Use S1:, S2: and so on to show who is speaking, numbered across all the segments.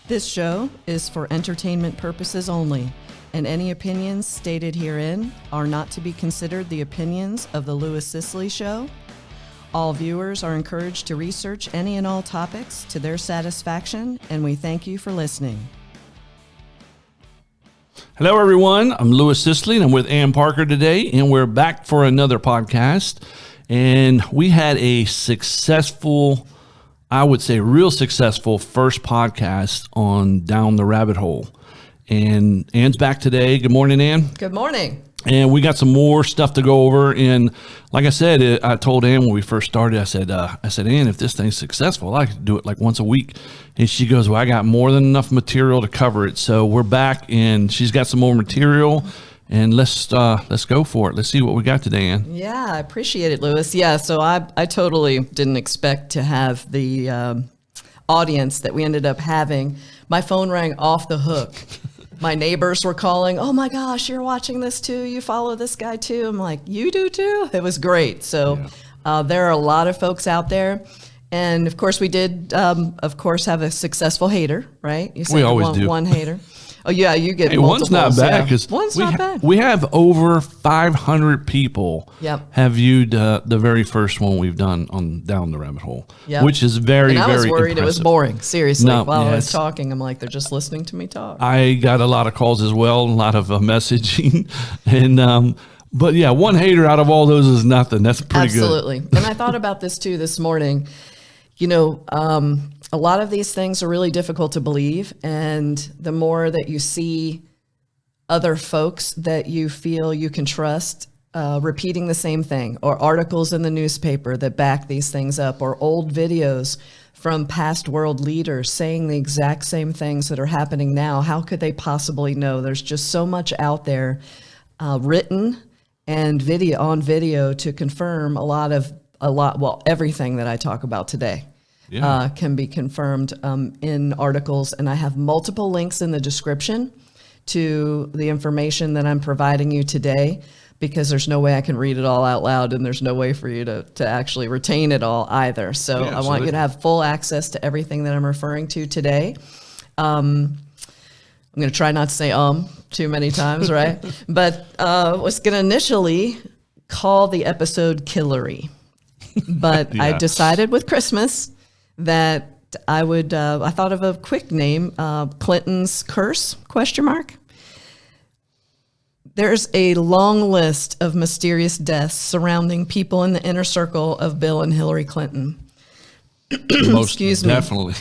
S1: This show is for entertainment purposes only, and any opinions stated herein are not to be considered the opinions of the Louis Scicli Show. All viewers are encouraged to research any and all topics to their satisfaction, and we thank you for listening.
S2: Hello, everyone. I'm Louis Scicli, and I'm with Ann Parker today, and we're back for another podcast. And we had a successful, I would say real successful first podcast on Down the Rabbit Hole. And Ann's back today. Good morning, Ann.
S1: Good morning.
S2: And we got some more stuff to go over. And like I said, I told Ann when we first started, I said, Ann, if this thing's successful, I like to do it like once a week. And she goes, well, I got more than enough material to cover it. So we're back, and she's got some more material. And let's go for it. Let's see what we got today, Ann.
S1: Yeah, I appreciate it, Louis. Yeah, so I totally didn't expect to have the audience that we ended up having. My phone rang off the hook. My neighbors were calling, oh my gosh, you're watching this too? You follow this guy too? I'm like, you do too? It was great. So there are a lot of folks out there. And of course we did, have a successful hater, right? You said
S2: we always do.
S1: One hater. Oh yeah, you get
S2: one's not bad because
S1: one's not bad.
S2: We have over 500 people have viewed the very first one we've done on Down the Rabbit Hole, which is very, very impressive.
S1: And I was worried it was boring. Seriously,
S2: No,
S1: while I was talking, I'm like, they're just listening to me talk.
S2: I got a lot of calls as well, a lot of messaging, and but yeah, one hater out of all those is nothing. That's pretty good.
S1: Absolutely. And I thought about this too this morning. You know, a lot of these things are really difficult to believe. And the more that you see other folks that you feel you can trust repeating the same thing, or articles in the newspaper that back these things up, or old videos from past world leaders saying the exact same things that are happening now, how could they possibly know? There's just so much out there written and video to confirm everything that I talk about today. Can be confirmed in articles, and I have multiple links in the description to the information that I'm providing you today, because there's no way I can read it all out loud, and there's no way for you to actually retain it all either. So I want you to have full access to everything that I'm referring to today. I'm going to try not to say too many times, right? But was going to initially call the episode Killary, but I decided with Christmas that I thought of a quick name, Clinton's Curse, ? There's a long list of mysterious deaths surrounding people in the inner circle of Bill and Hillary Clinton. Excuse me.
S2: Definitely.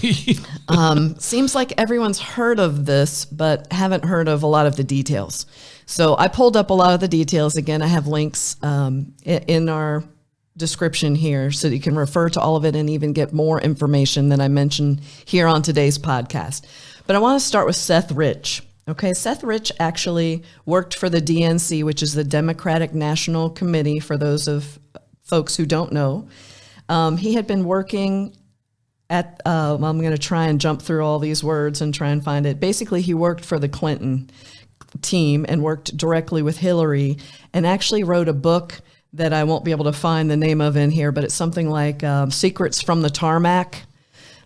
S1: Seems like everyone's heard of this, but haven't heard of a lot of the details. So I pulled up a lot of the details. Again, I have links in our description here so that you can refer to all of it and even get more information than I mentioned here on today's podcast. But I want to start with Seth Rich. Okay, Seth Rich actually worked for the DNC, which is the Democratic National Committee, for those of folks who don't know. He had been working at, I'm going to try and jump through all these words and try and find it. Basically, he worked for the Clinton team and worked directly with Hillary, and actually wrote a book that I won't be able to find the name of in here, but it's something like Secrets from the Tarmac.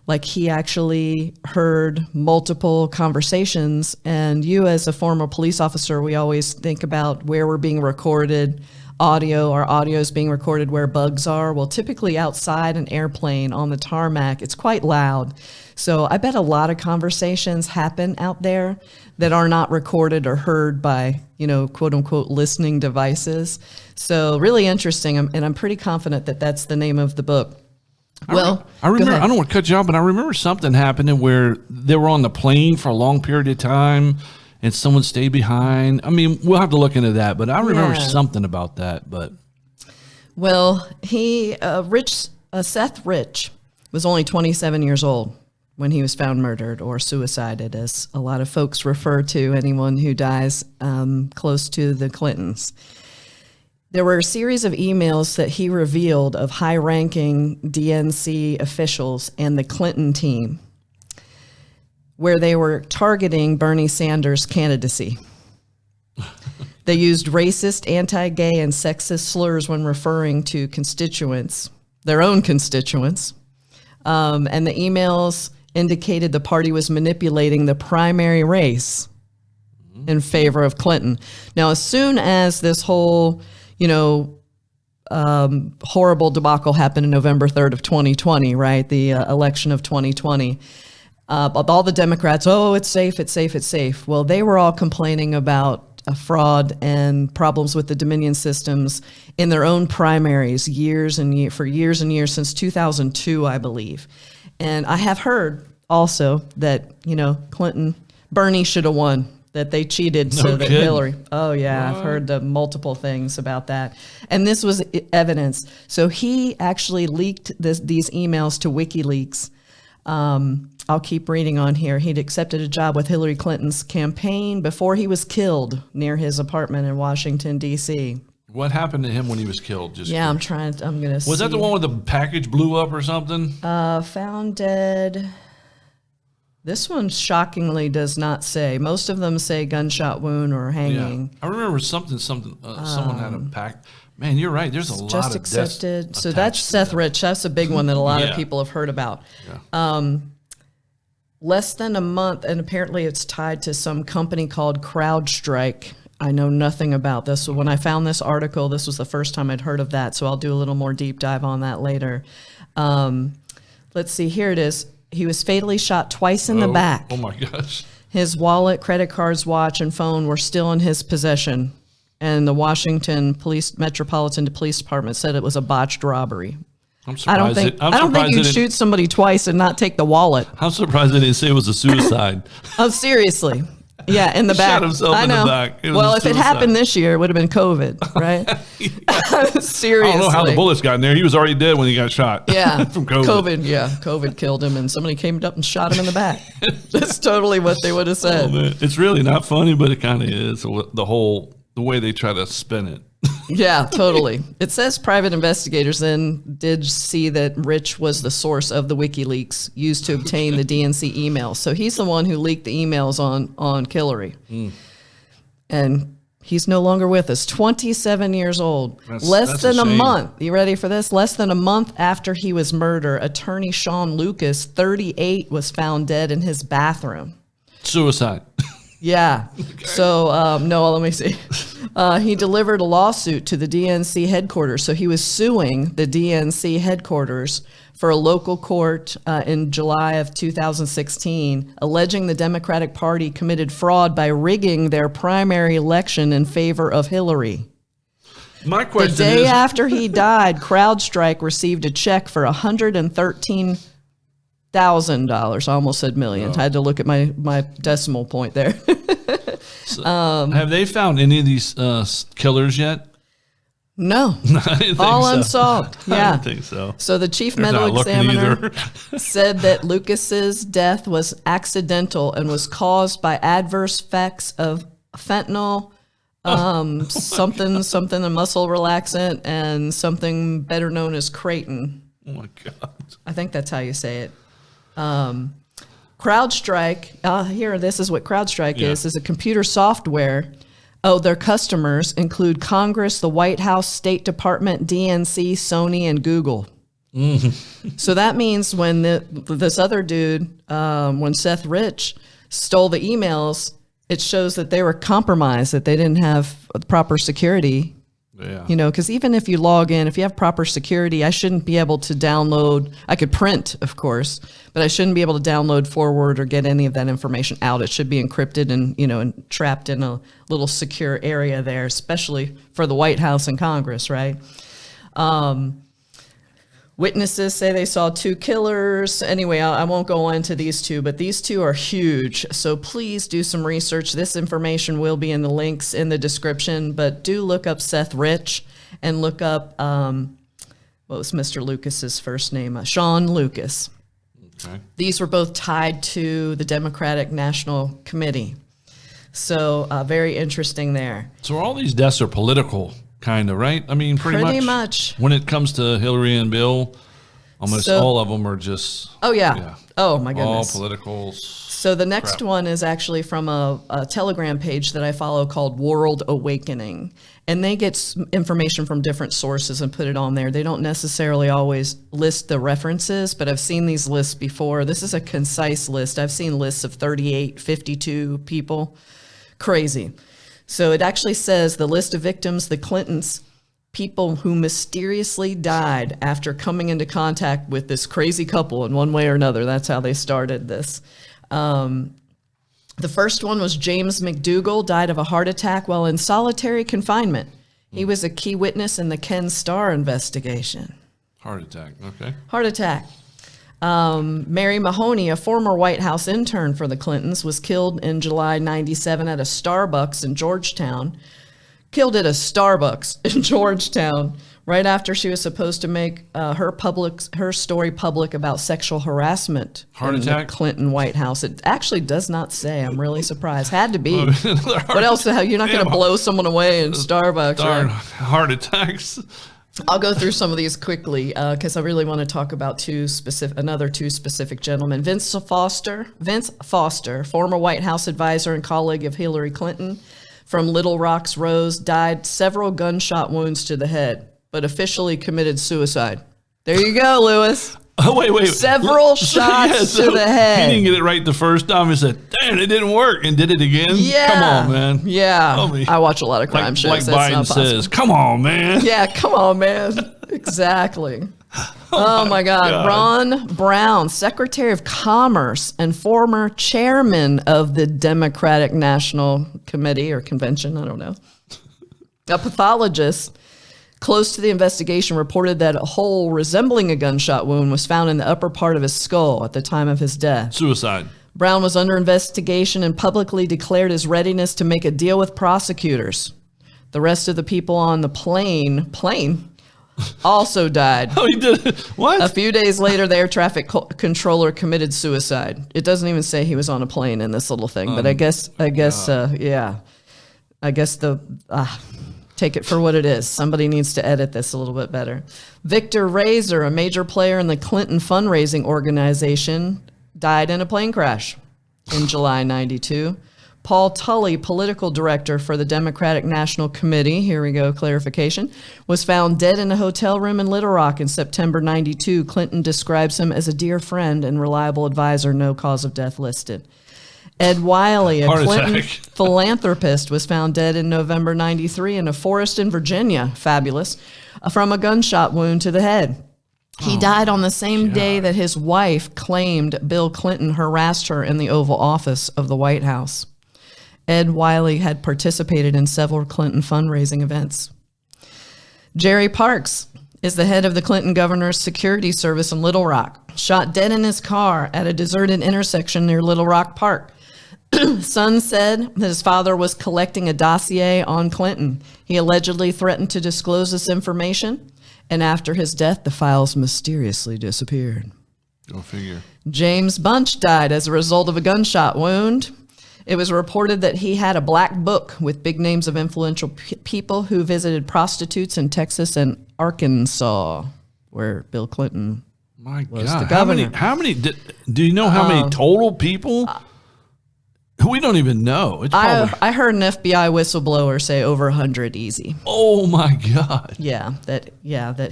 S1: Like, he actually heard multiple conversations, and you as a former police officer, we always think about where we're being recorded, our audio is being recorded where bugs are. Well, typically outside an airplane on the tarmac, it's quite loud. So I bet a lot of conversations happen out there that are not recorded or heard by, quote unquote, listening devices. So really interesting. And I'm pretty confident that that's the name of the book. Well,
S2: I remember, I don't want to cut you off, but I remember something happening where they were on the plane for a long period of time and someone stayed behind. I mean, we'll have to look into that, but I remember something about that. But
S1: well, Seth Rich was only 27 years old when he was found murdered, or suicided, as a lot of folks refer to anyone who dies close to the Clintons. There were a series of emails that he revealed of high-ranking DNC officials and the Clinton team, where they were targeting Bernie Sanders' candidacy. They used racist, anti-gay, and sexist slurs when referring to constituents, their own constituents. And the emails indicated the party was manipulating the primary race in favor of Clinton. Now, as soon as this whole, horrible debacle happened in November 3rd of 2020, right? The election of 2020. All the Democrats, it's safe, it's safe, it's safe. Well, they were all complaining about fraud and problems with the Dominion systems in their own primaries for years and years, since 2002, I believe. And I have heard also that, Bernie should have won, that they cheated that Hillary. Oh, yeah. What? I've heard multiple things about that. And this was evidence. So he actually leaked these emails to WikiLeaks. I'll keep reading on here. He'd accepted a job with Hillary Clinton's campaign before he was killed near his apartment in Washington, D.C.
S2: What happened to him when he was killed?
S1: I'm going to see.
S2: Was that the one where the package blew up or something?
S1: Found dead. This one shockingly does not say. Most of them say gunshot wound or hanging.
S2: Yeah. I remember someone had a pack. Man, you're right. There's a lot of deaths. Just accepted.
S1: So that's Seth Rich. That's a big one that a lot of people have heard about. Yeah. Less than a month, and apparently it's tied to some company called CrowdStrike. I know nothing about this. So when I found this article, this was the first time I'd heard of that. So I'll do a little more deep dive on that later. Let's see. Here it is. He was fatally shot twice in the back.
S2: Oh, my gosh.
S1: His wallet, credit cards, watch, and phone were still in his possession. And the Washington Metropolitan Police Department said it was a botched robbery. I don't think you'd shoot somebody twice and not take the wallet.
S2: I'm surprised they didn't say it was a suicide.
S1: Oh, seriously. Yeah, in the back.
S2: Shot himself in the back.
S1: Well, if it happened this year, it would have been COVID, right? Seriously.
S2: I don't know how the bullets got in there. He was already dead when he got shot.
S1: Yeah.
S2: From COVID.
S1: COVID killed him, and somebody came up and shot him in the back. That's totally what they would have said.
S2: Oh, it's really not funny, but it kind of is. The way they try to spin it.
S1: Yeah, totally. It says private investigators then did see that Rich was the source of the WikiLeaks used to obtain the DNC emails. So he's the one who leaked the emails on Killary. And he's no longer with us. 27 years old. Less than a month. You ready for this? Less than a month after he was murdered, attorney Sean Lucas, 38, was found dead in his bathroom.
S2: Suicide.
S1: Yeah. Okay. So, no, let me see. He delivered a lawsuit to the DNC headquarters. So he was suing the DNC headquarters for a local court in July of 2016, alleging the Democratic Party committed fraud by rigging their primary election in favor of Hillary.
S2: My question is...
S1: The day after he died, CrowdStrike received a check for $113,000. I almost said million. I had to look at my decimal point there.
S2: Have they found any of these killers yet?
S1: No. All unsolved. Yeah.
S2: I don't think so.
S1: So the chief medical examiner said that Lucas's death was accidental and was caused by adverse effects of fentanyl, something, a muscle relaxant, and something better known as Creighton.
S2: Oh my God.
S1: I think that's how you say it. CrowdStrike, this is what CrowdStrike is a computer software. Their customers include Congress, the White House, State Department, DNC, Sony, and Google. Mm-hmm. So that means when this other dude, when Seth Rich stole the emails, it shows that they were compromised, that they didn't have proper security. Yeah. Because even if you log in, if you have proper security, I shouldn't be able to download. I could print, of course, but I shouldn't be able to download forward or get any of that information out. It should be encrypted and and trapped in a little secure area there, especially for the White House and Congress, right? Witnesses say they saw two killers. Anyway, I won't go on to these two, but these two are huge. So please do some research. This information will be in the links in the description, but do look up Seth Rich and look up, what was Mr. Lucas's first name? Sean Lucas. Okay. These were both tied to the Democratic National Committee. So very interesting there.
S2: So all these deaths are political. Kind of, right? I mean, pretty much. When it comes to Hillary and Bill, almost all of them are just...
S1: Oh, yeah. Oh, my goodness.
S2: All political.
S1: So the next one is actually from a Telegram page that I follow called World Awakening. and they get information from different sources and put it on there. They don't necessarily always list the references, but I've seen these lists before. This is a concise list. I've seen lists of 38, 52 people. Crazy. So it actually says the list of victims, the Clintons, people who mysteriously died after coming into contact with this crazy couple in one way or another. That's how they started this. The first one was James Mcdougall, died of a heart attack while in solitary confinement. He was a key witness in the Ken Starr investigation.
S2: Heart attack, okay.
S1: Heart attack. Mary Mahoney, a former White House intern for the Clintons, was killed in July 97 at a Starbucks in Georgetown. Killed at a Starbucks in Georgetown right after she was supposed to make her story public about sexual harassment
S2: Heart
S1: in
S2: attack?
S1: the Clinton White House. It actually does not say. I'm really surprised. Had to be. What else? You're not going to blow someone away in Starbucks.
S2: Darn
S1: Right?
S2: heart attacks.
S1: I'll go through some of these quickly because I really want to talk about another two specific gentlemen. Vince Foster, former White House advisor and colleague of Hillary Clinton from Little Rock's Rose, died several gunshot wounds to the head, but officially committed suicide. There you go, Louis.
S2: Oh, wait.
S1: Several shots to the head.
S2: He didn't get it right the first time. He said, damn, it didn't work, and did it again?
S1: Yeah.
S2: Come on, man.
S1: Yeah. I watch a lot of crime shows.
S2: Like
S1: That's
S2: Biden
S1: not possible.
S2: says, come on, man.
S1: Yeah, come on, man. Exactly. Oh my God. Ron Brown, Secretary of Commerce and former chairman of the Democratic National Committee or Convention, I don't know. A pathologist close to the investigation reported that a hole resembling a gunshot wound was found in the upper part of his skull at the time of his death.
S2: Suicide.
S1: Brown was under investigation and publicly declared his readiness to make a deal with prosecutors. The rest of the people on the plane also died.
S2: Oh, he did it. What?
S1: A few days later, the air traffic controller committed suicide. It doesn't even say he was on a plane in this little thing, but I guess, yeah. I guess take it for what it is. Somebody needs to edit this a little bit better. Victor Razer, a major player in the Clinton fundraising organization, died in a plane crash in July 92. Paul Tully, political director for the Democratic National Committee, here we go, clarification, was found dead in a hotel room in Little Rock in September 92. Clinton describes him as a dear friend and reliable advisor, no cause of death listed. Ed Wiley, a Clinton philanthropist, was found dead in November 93 in a forest in Virginia, fabulous, from a gunshot wound to the head. He died on the same day that his wife claimed Bill Clinton harassed her in the Oval Office of the White House. Ed Wiley had participated in several Clinton fundraising events. Jerry Parks is the head of the Clinton governor's security service in Little Rock, shot dead in his car at a deserted intersection near Little Rock Park. Son said that his father was collecting a dossier on Clinton. He allegedly threatened to disclose this information, and after his death, the files mysteriously disappeared.
S2: Go figure.
S1: James Bunch died as a result of a gunshot wound. It was reported that he had a black book with big names of influential people who visited prostitutes in Texas and Arkansas, where Bill Clinton was the governor.
S2: How many do you know how many total people? We don't even know. It's probably,
S1: I heard an FBI whistleblower say over 100 easy.
S2: Oh my God.
S1: Yeah, that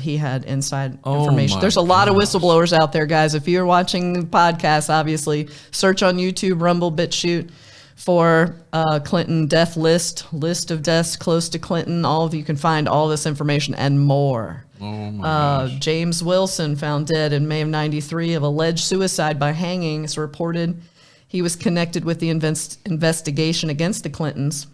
S1: he had inside information. There's a lot of whistleblowers out there, guys. If you're watching the podcast, obviously search on YouTube, Rumble, BitChute for Clinton death list of deaths close to Clinton. All of you can find all this information and more.
S2: Oh my gosh.
S1: James Wilson, found dead in May of 93 of alleged suicide by hanging, is reported. He was connected with the investigation against the Clintons.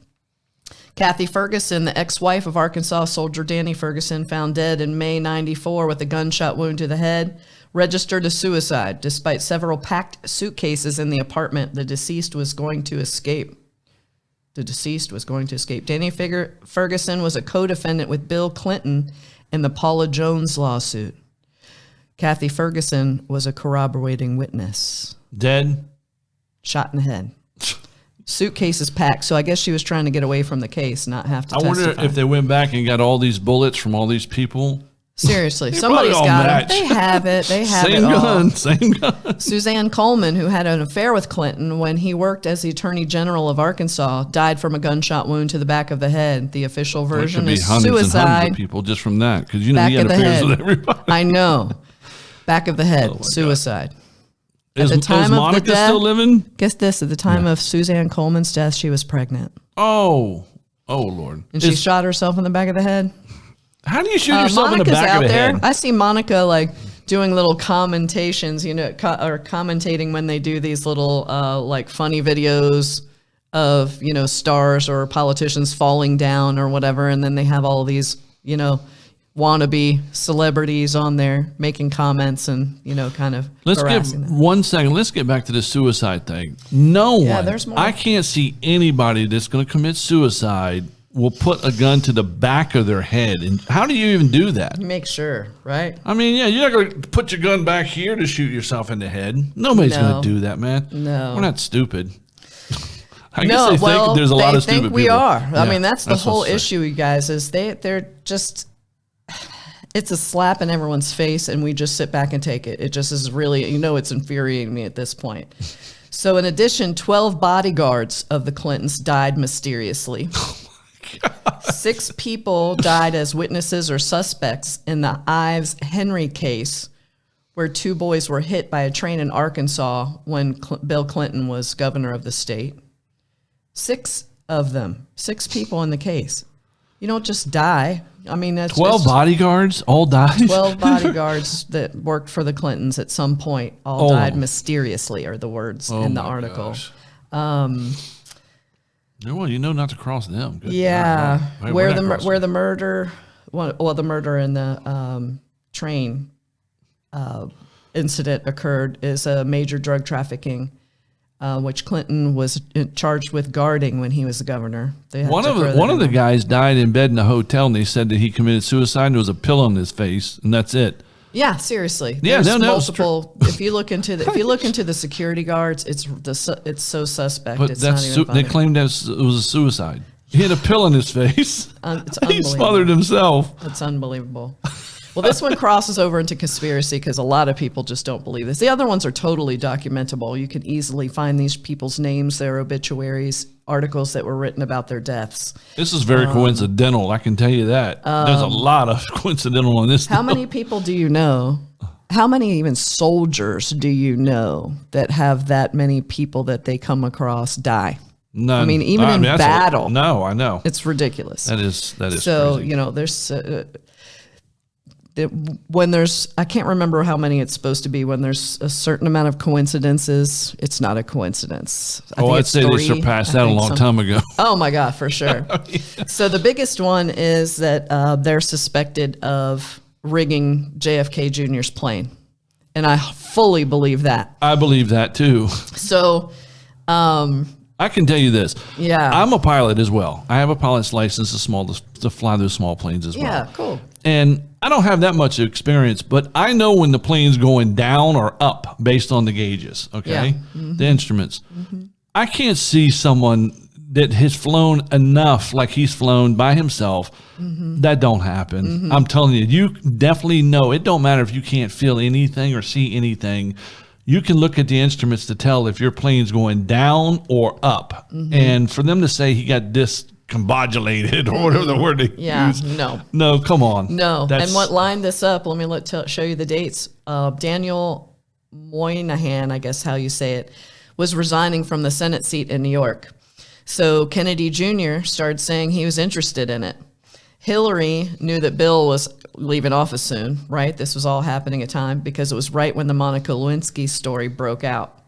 S1: Kathy Ferguson, the ex-wife of Arkansas soldier Danny Ferguson, found dead in May 94 with a gunshot wound to the head, registered as suicide. Despite several packed suitcases in the apartment, the deceased was going to escape. Danny Ferguson was a co-defendant with Bill Clinton in the Paula Jones lawsuit. Kathy Ferguson was a corroborating witness.
S2: Dead?
S1: Shot in the head. Suitcases packed, so I guess she was trying to get away from the case, not have to testify.
S2: I wonder if they went back and got all these bullets from all these people
S1: Seriously,
S2: They
S1: somebody's
S2: probably all
S1: got
S2: match.
S1: it. They have it. They have
S2: Same
S1: it all.
S2: gun, same gun.
S1: Suzanne Coleman, who had an affair with Clinton when he worked as the Attorney General of Arkansas, died from a gunshot wound to the back of the head. The official
S2: There
S1: version
S2: could be
S1: is
S2: hundreds and hundreds
S1: suicide.
S2: of people just from that, because you know
S1: Back
S2: he had
S1: of the
S2: affairs
S1: head.
S2: with everybody.
S1: I know. Back of the head,
S2: Oh, my God.
S1: suicide.
S2: Is,
S1: the time
S2: is
S1: of the
S2: Monica
S1: death-
S2: still living?
S1: Guess this, at the time of Suzanne Coleman's death, she was pregnant.
S2: Oh Lord!
S1: And she shot herself in the back of the head.
S2: How do you shoot yourself in the
S1: Monica's
S2: back
S1: out
S2: of the
S1: there.
S2: head?
S1: I see Monica like doing little commentations, or commentating when they do these little like funny videos of, stars or politicians falling down or whatever. And then they have all these, wannabe celebrities on there making comments and, kind of
S2: Let's
S1: harassing
S2: give
S1: them.
S2: 1 second. Let's get back to the suicide thing. No one.
S1: there's more.
S2: I can't see anybody that's going to commit suicide will put a gun to the back of their head. And how do you even do that?
S1: Make sure, right?
S2: I mean, yeah, you're not going to put your gun back here to shoot yourself in the head. Nobody's
S1: No.
S2: going to do that, man.
S1: No.
S2: We're not stupid. I guess they think there's a lot of stupid
S1: we
S2: people.
S1: are. I
S2: Yeah,
S1: mean, that's the whole
S2: what's sick.
S1: issue, you guys, is they're just, it's a slap in everyone's face, and we just sit back and take it. It just is really, it's infuriating me at this point. So in addition, 12 bodyguards of the Clintons died mysteriously. 6 people died as witnesses or suspects in the Ives Henry case, where 2 boys were hit by a train in Arkansas when Bill Clinton was governor of the state. 6 of them, 6 people in the case. You don't just die. I mean, that's
S2: 12
S1: just
S2: bodyguards all died?
S1: 12 bodyguards that worked for the Clintons at some point all died mysteriously, are the words in the article.
S2: Well, you know not to cross them. Good
S1: Yeah,
S2: God. Hey,
S1: where
S2: we're
S1: the
S2: not
S1: mur-
S2: crossing.
S1: where the murder, the murder in the train incident occurred is a major drug trafficking, which Clinton was charged with guarding when he was the governor. They had
S2: One
S1: to
S2: of
S1: throw
S2: the
S1: that
S2: one
S1: in
S2: of the
S1: there.
S2: guys died in bed in a hotel, and they said that he committed suicide. And there was a pill on his face, and that's it.
S1: Yeah, seriously.
S2: Yeah,
S1: There's
S2: no, it's
S1: multiple. If you look into the security guards, it's so suspect.
S2: But
S1: it's
S2: that's
S1: not even funny.
S2: they claimed that it was a suicide. He had a pill in his face.
S1: It's
S2: He
S1: unbelievable.
S2: smothered himself.
S1: It's unbelievable. Well, this one crosses over into conspiracy because a lot of people just don't believe this. The other ones are totally documentable. You can easily find these people's names, their obituaries, articles that were written about their deaths.
S2: This is very coincidental. I can tell you that. There's a lot of coincidental on this.
S1: How many people do you know? How many even soldiers do you know that have that many people that they come across die?
S2: None.
S1: I mean, even in
S2: that's
S1: battle.
S2: No, I know.
S1: It's ridiculous.
S2: That is
S1: So,
S2: crazy.
S1: there's when there's, I can't remember how many it's supposed to be. When there's a certain amount of coincidences, it's not a coincidence.
S2: I'd say they surpassed that a long time ago.
S1: Oh my God, for sure. So the biggest one is that they're suspected of rigging JFK Jr.'s plane. And I fully believe that.
S2: I believe that too.
S1: So,
S2: I can tell you this.
S1: Yeah.
S2: I'm a pilot as well. I have a pilot's license to fly those small planes as well.
S1: yeah, cool.
S2: And I don't have that much experience, but I know when the plane's going down or up based on the gauges, okay?
S1: Yeah. Mm-hmm.
S2: The instruments. I can't see someone that has flown enough like he's flown by himself. That don't happen. I'm telling you, you definitely know. It don't matter if you can't feel anything or see anything. You can look at the instruments to tell if your plane's going down or up. And for them to say he got discombobulated or whatever the word they
S1: Yeah,
S2: use.
S1: no.
S2: No, come on.
S1: No.
S2: That's-
S1: And what lined this up, let me show you the dates. Daniel Moynihan, I guess how you say it, was resigning from the Senate seat in New York. So Kennedy Jr. started saying he was interested in it. Hillary knew that Bill was leaving office soon, right? This was all happening at time because it was right when the Monica Lewinsky story broke out.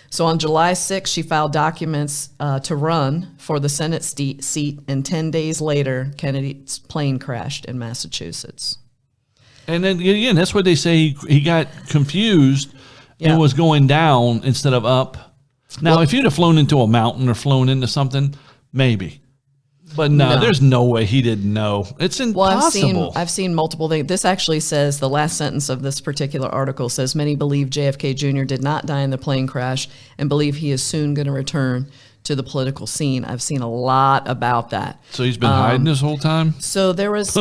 S1: So on July 6th, she filed documents to run for the Senate seat, and 10 days later, Kennedy's plane crashed in Massachusetts.
S2: And then again, that's what they say. He got confused
S1: Yeah.
S2: and was going down instead of up. Now, if you'd have flown into a mountain or flown into something, maybe. But no, there's no way he didn't know. It's impossible.
S1: Well, I've seen multiple things. This actually says, the last sentence of this particular article says, many believe JFK Jr. did not die in the plane crash and believe he is soon going to return to the political scene. I've seen a lot about that.
S2: So he's been hiding this whole time?
S1: So there was,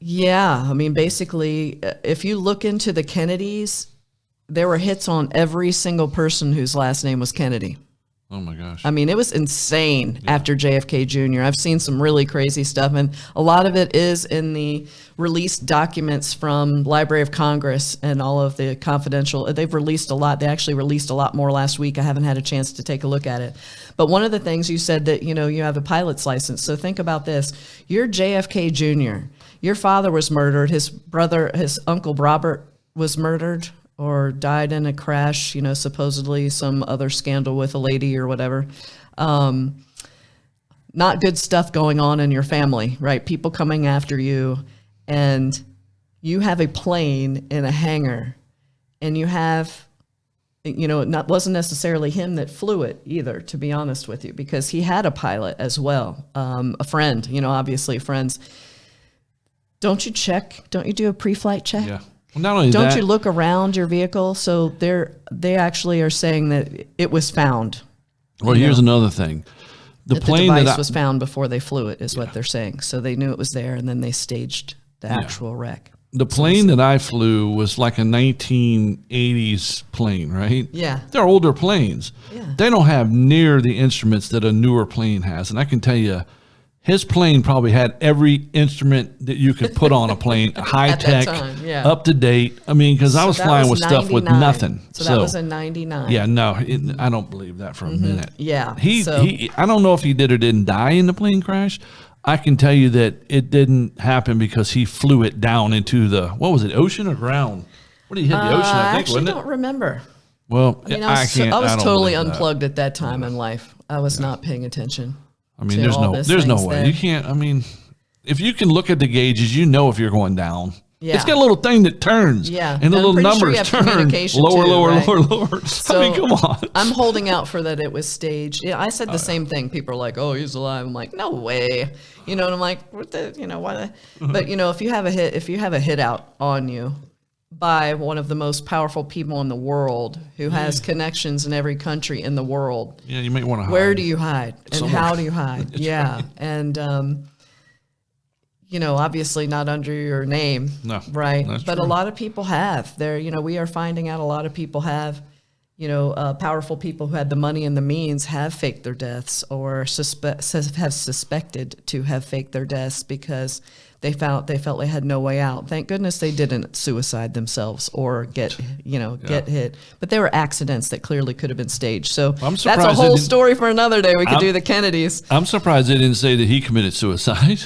S1: Yeah, I mean, basically, if you look into the Kennedys, there were hits on every single person whose last name was Kennedy.
S2: Oh my gosh.
S1: I mean, it was insane after JFK Jr. I've seen some really crazy stuff, and a lot of it is in the released documents from Library of Congress and all of the confidential. They've released a lot. They actually released a lot more last week. I haven't had a chance to take a look at it. But one of the things you said that, you have a pilot's license. So think about this. You're JFK Jr. Your father was murdered. His brother, his uncle Robert was murdered or died in a crash, supposedly some other scandal with a lady or whatever. Not good stuff going on in your family, right? People coming after you, and you have a plane in a hangar, and you have, it wasn't necessarily him that flew it either, to be honest with you, because he had a pilot as well, a friend, obviously friends. Don't you do a pre-flight check?
S2: Yeah. Well, not only
S1: Don't
S2: that,
S1: you look around your vehicle? So they actually are saying that it was found.
S2: Well, here's another thing. The plane
S1: the device was found before they flew it, is what they're saying. So they knew it was there, and then they staged the actual wreck.
S2: The plane that I flew was like a 1980s plane, right?
S1: Yeah.
S2: They're older planes.
S1: Yeah.
S2: They don't have near the instruments that a newer plane has. And I can tell you, his plane probably had every instrument that you could put on a plane, high tech, up to date. I mean, because I was flying with 99. Stuff with nothing.
S1: So that was in 99.
S2: Yeah, no, I don't believe that for a minute.
S1: Yeah.
S2: He I don't know if he did or didn't die in the plane crash. I can tell you that it didn't happen because he flew it down into the, what was it, ocean or ground? What did he hit the ocean, I think, wasn't it?
S1: I don't remember.
S2: Well, I
S1: was totally unplugged at that time in life. I was not paying attention.
S2: I mean, there's no way. You can't, if you can look at the gauges, if you're going down. Yeah. It's got a little thing that turns.
S1: Yeah.
S2: And the little numbers turn lower.
S1: So
S2: come on.
S1: I'm holding out for that it was staged. Yeah, I said the same thing. People are like, "Oh, he's alive." I'm like, "No way." And I'm like, "What the, why?" But if you have a hit out on you by one of the most powerful people in the world who has connections in every country in the world.
S2: Yeah, you might want to hide.
S1: Where do you hide? And
S2: somewhere.
S1: How do you hide? Yeah. Right. And, obviously not under your name. No. Right. But true. A lot of people have. We are finding out a lot of people have, powerful people who had the money and the means have faked their deaths or have suspected to have faked their deaths because they felt they had no way out. Thank goodness they didn't suicide themselves or get hit. But there were accidents that clearly could have been staged. So that's a whole story for another day. We could do the Kennedys.
S2: I'm surprised they didn't say that he committed suicide.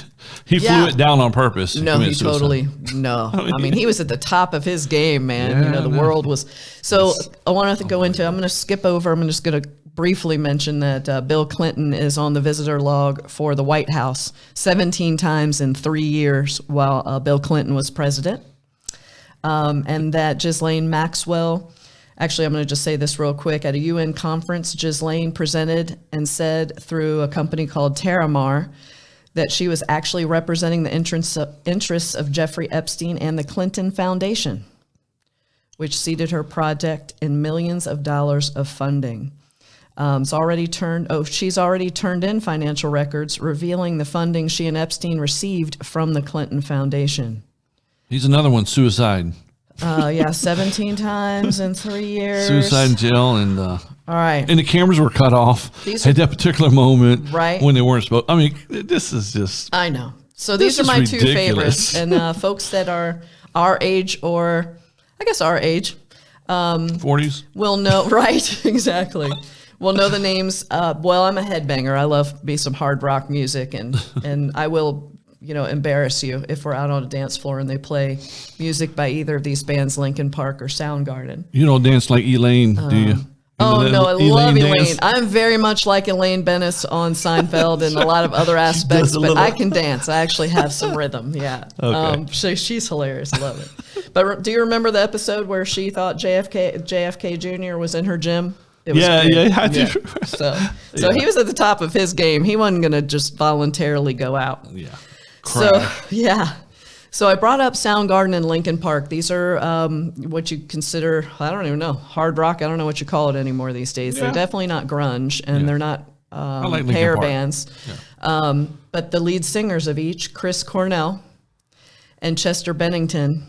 S2: He flew it down on purpose.
S1: No, he totally, no. I mean, he was at the top of his game, man.
S2: Yeah,
S1: the world was. So I wanted to go into, I'm going to skip over, I'm just going to briefly mention that Bill Clinton is on the visitor log for the White House 17 times in 3 years while Bill Clinton was president. And that Ghislaine Maxwell, actually, I'm going to just say this real quick. At a UN conference, Ghislaine presented and said through a company called Tarmac that she was actually representing the interests of Jeffrey Epstein and the Clinton Foundation, which seeded her project in millions of dollars of funding. She's already turned in financial records revealing the funding she and Epstein received from the Clinton Foundation.
S2: He's another one, suicide.
S1: 17 times in 3 years.
S2: Suicide in jail, and
S1: all right.
S2: And the cameras were cut off at that particular moment,
S1: right?
S2: When they weren't supposed. I mean, this is just.
S1: I know. So these are my ridiculous. 2 favorites, and folks that are our age, or I guess our age,
S2: 40s,
S1: will know. Right, exactly. We'll know the names. Well, I'm a headbanger. I love me some hard rock music, and I will. Embarrass you if we're out on a dance floor and they play music by either of these bands, Linkin Park or Soundgarden.
S2: You don't dance like Elaine, do you?
S1: Oh, no, I love Elaine. I'm very much like Elaine Bennis on Seinfeld and a lot of other aspects, but I can dance. I actually have some rhythm, yeah. Okay. She's hilarious. I love it. But do you remember the episode where she thought JFK Jr. was in her gym? I do. So he was at the top of his game. He wasn't going to just voluntarily go out.
S2: Yeah.
S1: So I brought up Soundgarden and Linkin Park. These are what you consider, I don't even know, hard rock. I don't know what you call it anymore these days. Yeah. They're definitely not grunge, and they're not hair bands. Yeah. But the lead singers of each, Chris Cornell and Chester Bennington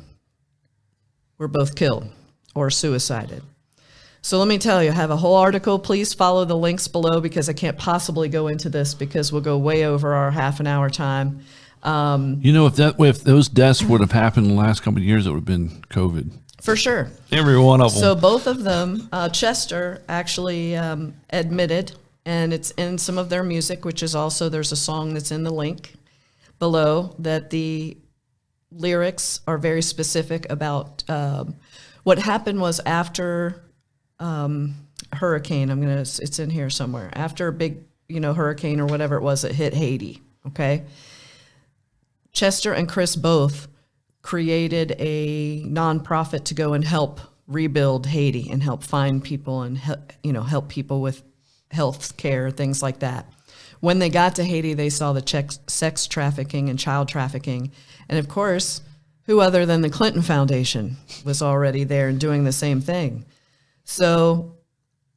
S1: were both killed or suicided. So let me tell you, I have a whole article. Please follow the links below because I can't possibly go into this because we'll go way over our half an hour time.
S2: If those deaths would have happened in the last couple of years, it would have been COVID.
S1: For sure.
S2: Every one of them.
S1: So both of them, Chester actually admitted, and it's in some of their music, which is also, there's a song that's in the link below, that the lyrics are very specific about what happened was after hurricane. It's in here somewhere. After a big, hurricane or whatever it was that hit Haiti. Okay. Chester and Chris both created a nonprofit to go and help rebuild Haiti and help find people and help people with health care, things like that. When they got to Haiti, they saw the sex trafficking and child trafficking. And of course, who other than the Clinton Foundation was already there and doing the same thing. So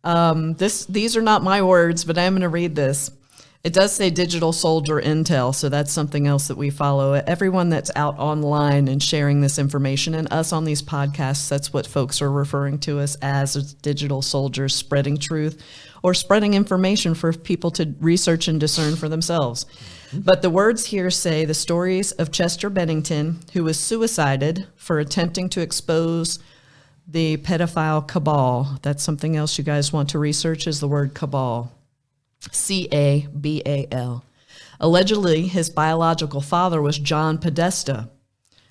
S1: these are not my words, but I'm going to read this. It does say Digital Soldier Intel, so that's something else that we follow. Everyone that's out online and sharing this information, and us on these podcasts, that's what folks are referring to us as digital soldiers, spreading truth or spreading information for people to research and discern for themselves. But the words here say the stories of Chester Bennington, who was suicided for attempting to expose the pedophile cabal. That's something else you guys want to research, is the word cabal. C-A-B-A-L. Allegedly, his biological father was John Podesta.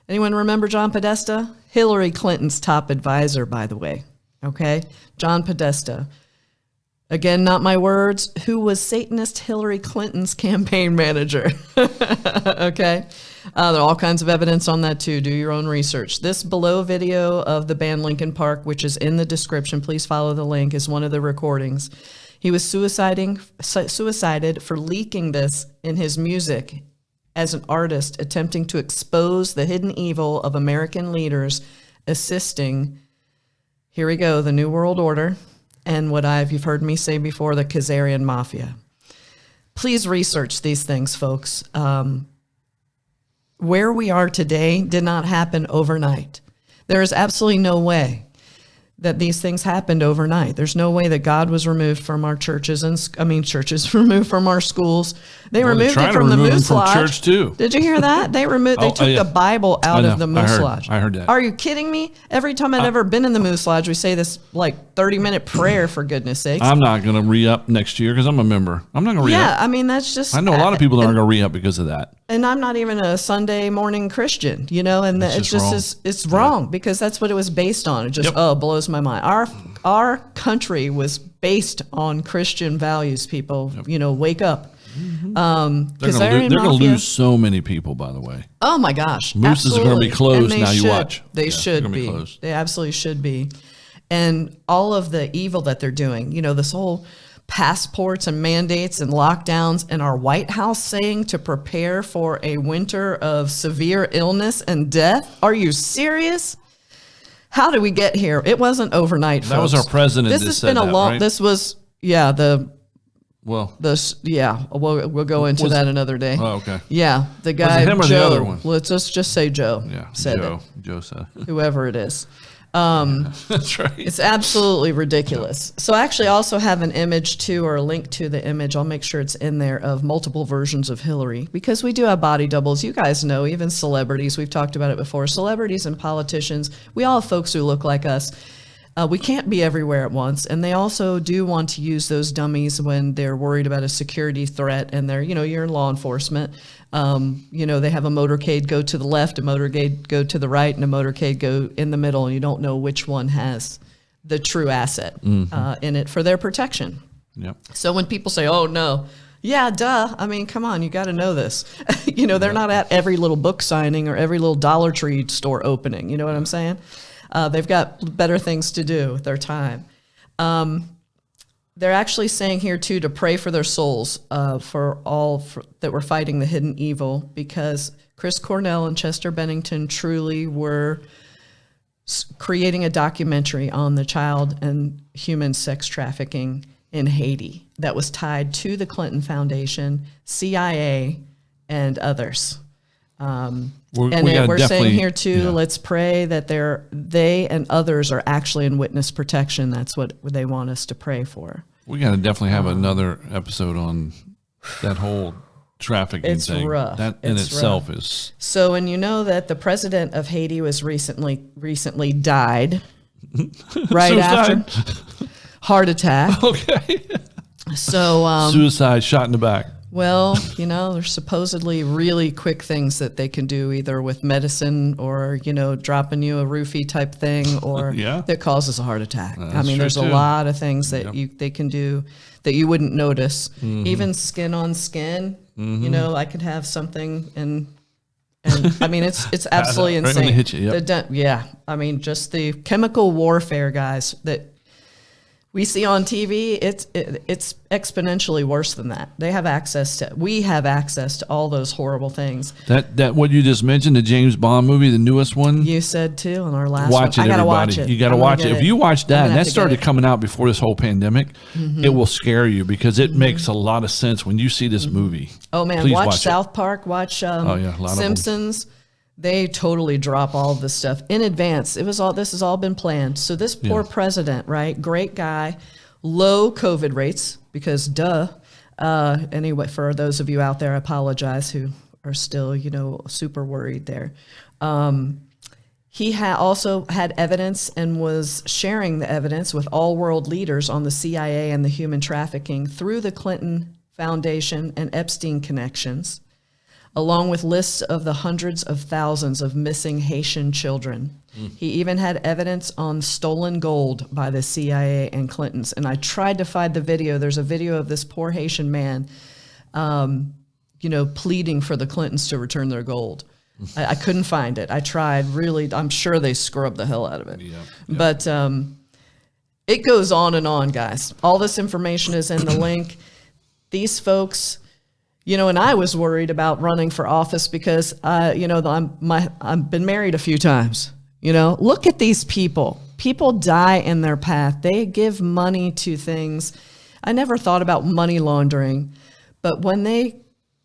S1: Anyone remember John Podesta? Hillary Clinton's top advisor, by the way. Okay? John Podesta. Again, not my words. Who was Satanist Hillary Clinton's campaign manager? Okay? There are all kinds of evidence on that too. Do your own research. This below video of the band Linkin Park, which is in the description, please follow the link, is one of the recordings. He was suicided for leaking this in his music as an artist, attempting to expose the hidden evil of American leaders assisting, here we go, the New World Order, and what you've heard me say before, the Khazarian Mafia. Please research these things, folks. Where we are today did not happen overnight. There is absolutely no way that these things happened overnight. There's no way that God was removed from our churches churches removed from our schools. They removed it from the Moose Lodge.
S2: Church too.
S1: Did you hear that? They took the Bible out of the Moose Lodge.
S2: I heard that.
S1: Are you kidding me? Every time I've ever been in the Moose Lodge, we say this 30-minute prayer, for goodness sakes.
S2: I'm not going to re-up next year because I'm a member. I'm not going to re-up.
S1: Yeah, that's just...
S2: I know a lot of people that aren't going to re-up because of that.
S1: And I'm not even a Sunday morning Christian, and it's wrong because that's what it was based on. It just blows my mind. Our country was based on Christian values. People, wake up.
S2: Mm-hmm. They're going to lose so many people, by the way.
S1: Oh my gosh,
S2: Mooses are going to be closed now. You watch.
S1: They should be. They absolutely should be. And all of the evil that they're doing, this whole passports and mandates and lockdowns, and our White House saying to prepare for a winter of severe illness and death. Are you serious? How did we get here? It wasn't overnight, folks.
S2: That was our president.
S1: This has been a long. Right? This was We'll go into that another day.
S2: Oh, okay.
S1: Yeah, the guy
S2: was it him or
S1: Joe.
S2: The other one?
S1: Let's just say Joe.
S2: Yeah,
S1: said
S2: Joe said.
S1: Whoever it is.
S2: That's right.
S1: It's absolutely ridiculous. So I actually also have an image too, or a link to the image. I'll make sure it's in there, of multiple versions of Hillary, because we do have body doubles. You guys know, even celebrities, we've talked about it before, celebrities and politicians, we all have folks who look like us. We can't be everywhere at once. And they also do want to use those dummies when they're worried about a security threat, and they're, you're in law enforcement. They have a motorcade go to the left, a motorcade go to the right, and a motorcade go in the middle, and you don't know which one has the true asset in it for their protection.
S2: Yep.
S1: So when people say, oh, no, yeah, duh. Come on, you got to know this. They're not at every little book signing or every little Dollar Tree store opening. You know what I'm saying? They've got better things to do with their time. They're actually saying here, too, to pray for their souls for all that were fighting the hidden evil, because Chris Cornell and Chester Bennington truly were creating a documentary on the child and human sex trafficking in Haiti that was tied to the Clinton Foundation, CIA, and others. We're saying here too, let's pray that they and others are actually in witness protection. That's what they want us to pray for.
S2: We got to definitely have another episode on that whole trafficking thing.
S1: Rough.
S2: That in itself is.
S1: So, and you know that the president of Haiti was recently died right after heart attack.
S2: Okay.
S1: So
S2: suicide, shot in the back.
S1: Well, there's supposedly really quick things that they can do, either with medicine or, dropping you a roofie type thing, or that causes a heart attack. There's a lot of things that they can do that you wouldn't notice. Mm-hmm. Even skin on skin, I could have something and it's absolutely insane.
S2: Right hit you,
S1: just the chemical warfare, guys, that we see on TV, it's exponentially worse than that. We have access to all those horrible things.
S2: That what you just mentioned, the James Bond movie, the newest one.
S1: You said too on our last
S2: watch
S1: one.
S2: it,
S1: I gotta
S2: everybody.
S1: watch it.
S2: You got to watch it. If you watch that, and that started coming out before this whole pandemic, it will scare you because it makes a lot of sense when you see this movie.
S1: Oh man,
S2: Please
S1: watch South Park, watch Simpsons. They totally drop all of this stuff in advance. This has all been planned. So this poor president, right? Great guy, low COVID rates because anyway, for those of you out there, I apologize who are still, super worried there. He also had evidence and was sharing the evidence with all world leaders on the CIA and the human trafficking through the Clinton Foundation and Epstein connections, along with lists of the hundreds of thousands of missing Haitian children. He even had evidence on stolen gold by the CIA and Clintons. And I tried to find the video. There's a video of this poor Haitian man, pleading for the Clintons to return their gold. I couldn't find it. I tried really. I'm sure they scrubbed the hell out of it. But it goes on and on, guys. All this information is in the link. These folks... and I was worried about running for office because, I've been married a few times. Look at these people. People die in their path. They give money to things. I never thought about money laundering, but when they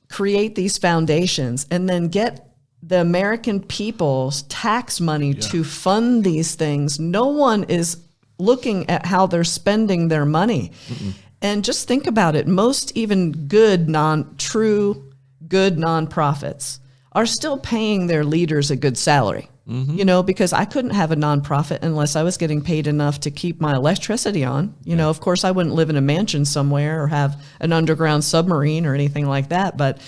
S1: create these foundations and then get the American people's tax money to fund these things, no one is looking at how they're spending their money. Mm-mm. And just think about it. Most even good nonprofits are still paying their leaders a good salary. Mm-hmm. Because I couldn't have a nonprofit unless I was getting paid enough to keep my electricity on. Of course, I wouldn't live in a mansion somewhere or have an underground submarine or anything like that. But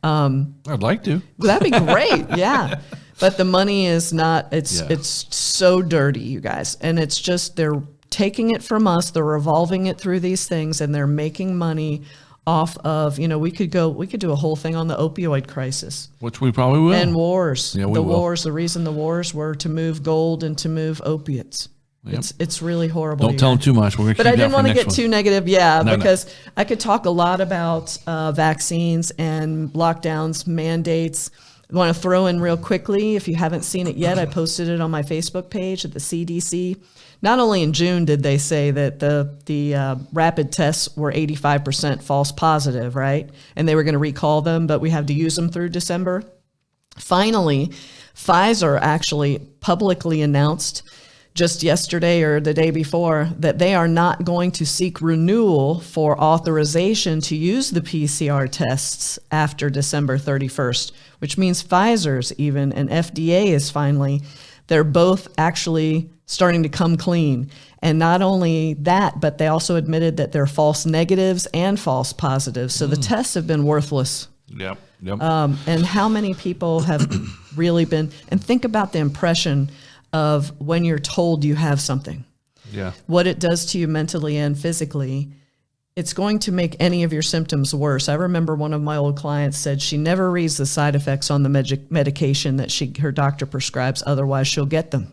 S2: I'd like to.
S1: That'd be great. Yeah. But the money is not. It's so dirty, you guys, and it's just they're taking it from us, they're revolving it through these things, and they're making money off of, we could do a whole thing on the opioid crisis.
S2: Which we probably will.
S1: And wars. Yeah, the reason the wars were to move gold and to move opiates. Yep. It's really horrible.
S2: Don't tell them too much. We're gonna
S1: but I didn't want to get too negative, because I could talk a lot about vaccines and lockdowns, mandates. I want to throw in real quickly, if you haven't seen it yet, I posted it on my Facebook page at the CDC. Not only in June did they say that the rapid tests were 85% false positive, right? And they were going to recall them, but we have to use them through December. Finally, Pfizer actually publicly announced just yesterday or the day before that they are not going to seek renewal for authorization to use the PCR tests after December 31st, which means Pfizer's even and FDA is finally, they're both actually starting to come clean. And not only that, but they also admitted that they're false negatives and false positives. So the tests have been worthless.
S2: Yep.
S1: And how many people have really been, and think about the impression of when you're told you have something.
S2: Yeah. What
S1: it does to you mentally and physically. It's going to make any of your symptoms worse. I remember one of my old clients said she never reads the side effects on the medication that her doctor prescribes, otherwise she'll get them.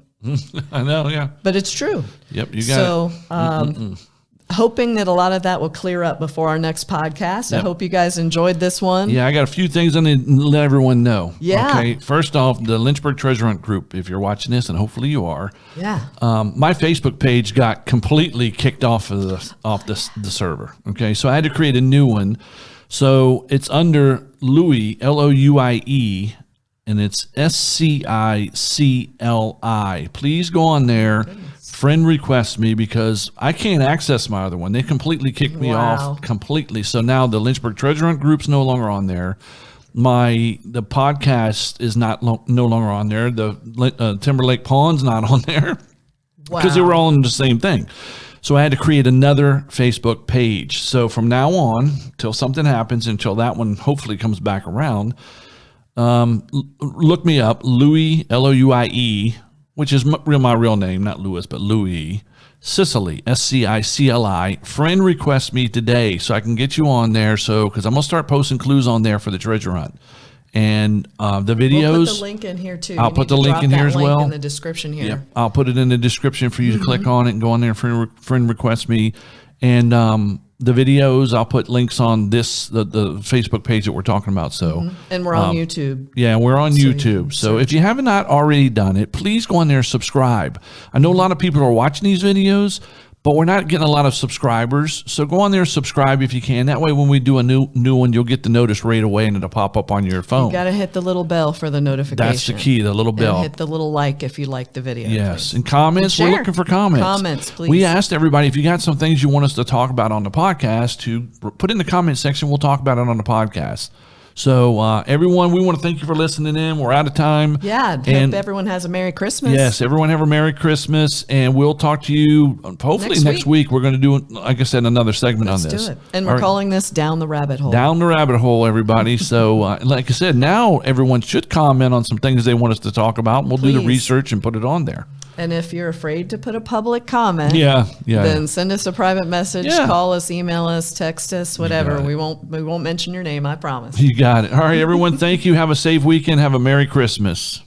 S2: I know, yeah.
S1: But it's true.
S2: Yep, you got
S1: it. Hoping that a lot of that will clear up before our next podcast. Yep. I hope you guys enjoyed this one.
S2: Yeah, I got a few things I need to let everyone know.
S1: Yeah.
S2: Okay. First off, the Lynchburg Treasure Hunt group, if you're watching this, and hopefully you are.
S1: Yeah.
S2: My Facebook page got completely kicked off of the server. Okay. So I had to create a new one. So it's under Louis, Louie, and it's SCICLI. Please go on there. Friend request me because I can't access my other one. They completely kicked me off completely. So now the Lynchburg Treasure Hunt group's no longer on there. The podcast is no longer on there. The Timberlake Pond's not on there because they were all in the same thing. So I had to create another Facebook page. So from now on, till something happens, until that one hopefully comes back around, look me up, Louis, Louie, which is my real name, not Louis, but Louis Scicli, SCICLI. Friend request me today so I can get you on there. So, because I'm going to start posting clues on there for the treasure hunt. And the videos.
S1: We'll put the link in here too.
S2: I'll put the link in here as well.
S1: In the description here.
S2: Yep. I'll put it in the description for you to click on it and go on there and friend request me. And the videos, I'll put links on the Facebook page that we're talking about. So,
S1: and we're on YouTube.
S2: Yeah, we're on YouTube. So if you have not already done it, please go on there and subscribe. I know a lot of people are watching these videos, but we're not getting a lot of subscribers. So go on there and subscribe if you can. That way when we do a new one, you'll get the notice right away and it'll pop up on your phone.
S1: You got to hit the little bell for the notification.
S2: That's the key, the little bell.
S1: And hit the little like if you like the video.
S2: Yes. And comments, we're looking for comments.
S1: Comments, please.
S2: We asked everybody, if you got some things you want us to talk about on the podcast, to put in the comment section. We'll talk about it on the podcast. So everyone, we want to thank you for listening in. We're out of time.
S1: Yeah. Hope everyone has a Merry Christmas.
S2: Yes, everyone have a Merry Christmas. And we'll talk to you hopefully next week. We're going to do, like I said, another segment on this.
S1: Let's do it. And we're calling this Down the Rabbit Hole.
S2: Down the Rabbit Hole, everybody. So like I said, now everyone should comment on some things they want us to talk about. And we'll do the research and put it on there.
S1: And if you're afraid to put a public comment, then send us a private message, call us, email us, text us, whatever. We won't mention your name, I promise.
S2: You got it. All right, everyone, thank you. Have a safe weekend. Have a Merry Christmas.